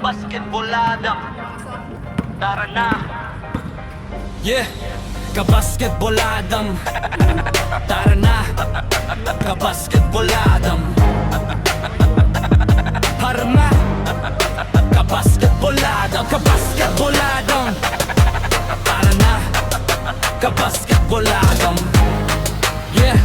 Kabasketbolada, tara na. Yeah, kabasketboladam. Tara na, kabasketboladam. Harma, kabasketboladam. Kabasketboladam. Tara na, kabasketboladam. Yeah,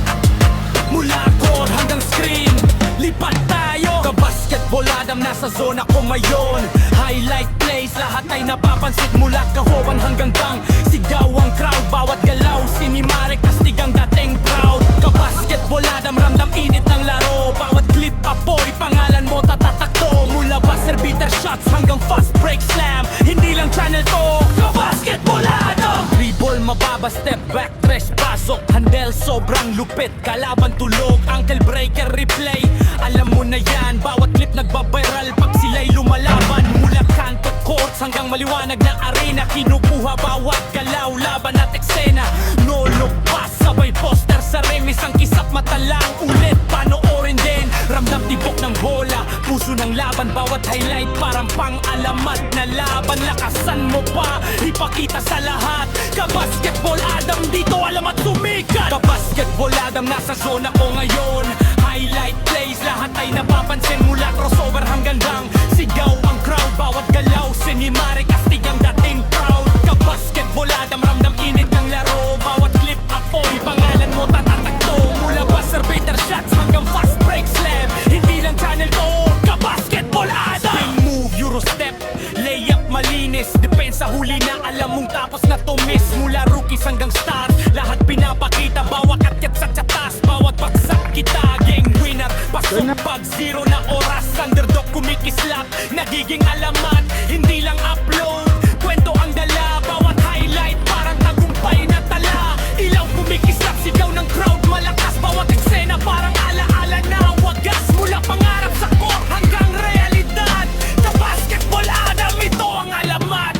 mula court hanggang screen, lipat tayo. Kabasketboladam, nasa zona ko ngayon. Highlight plays, lahat ay napapansin. Mula kahoban hanggang bang, sigaw ang crowd. Bawat galaw, sinimare, kastig ang dating proud. Kabasketboladam, ramdam init ng laro. Bawat clip, apoy, pangalan mo tatatakto. Mula buzzer beater shots hanggang fast break slam, hindi lang channel to. Kabasketboladam. Dribble, mababa, step back, tres, pasok. Handle, sobrang lupit, kalaban tulog. Ankle breaker, replay, alam mo na yan. Bawat clip nagbabiral pag sila'y lumalaban. Mula kanto courts hanggang maliwanag na arena, kinukuha bawat galaw, laban at eksena. No look pass, sabay poster sa remis. Ang kisap mata lang, ulit panoorin din. Ramdam tibok ng bola, puso ng laban. Bawat highlight parang pang-alamat na laban. Lakasan mo pa, ipakita sa lahat. Kabasketboladam, dito alam at sumikat. Kabasketboladam, nasa zona ko ngayon. Highlight plays, lahat ay napapansin. Mula crossover hanggang lang, sigaw ang crowd. Bawat galaw, sinimare, kastig ang dating proud. Kabasketboladam, ramdam init ng laro. Bawat clip, apoy, pangalan mo tatatakto. Mula buzzer beater shots hanggang fast break slam, hindi lang channel to. Kabasketboladam. Spin move, euro step, layup malinis. Depensa huli na, alam mong tapos na to miss. Mula rookies hanggang stars, lahat pinapakita. Bawat akyat sa tsatas, bawat bagsak kita. Gang winner, pasok pag zero na oras. Underdog kumikislap, nagiging alamat. Hindi lang upload, kwento ang dala. Bawat highlight parang tagumpay na tala. Ilaw kumikislap, sigaw ng crowd malakas. Bawat eksena parang alaala na wagas. Mula pangarap sa court hanggang realidad. Kabasketboladam, ito ang alamat.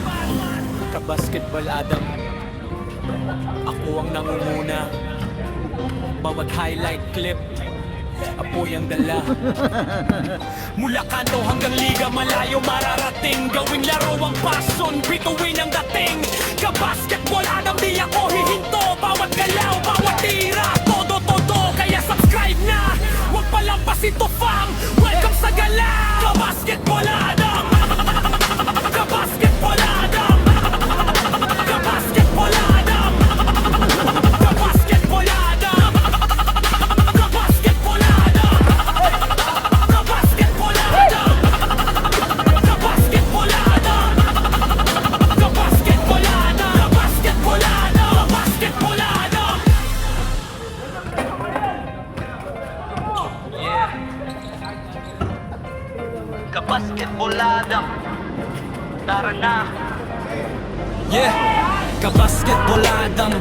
Kabasketboladam, ako ang nangunguna. Bawat highlight clip, apoy ang dala. Mula kanto hanggang liga, malayo mararating. Gawing laro ang passion, bituin ang dating. Kabasketboladam, di ako hihinto. Bawat galaw, bawat tira, todo-todo. Kaya subscribe na, huwag palampas ito fam. Welcome sa gala. Kabasketboladam. Kabasketboladam. Kabasketboladam. Kabasketboladam. Kabasketboladam. Kabasketboladam. Kabasketboladam. Kabasketboladam. Kabasketboladam. Kabasketboladam. Yeah. Kabasketbolada, tara na. Yeah, kabasketboladam.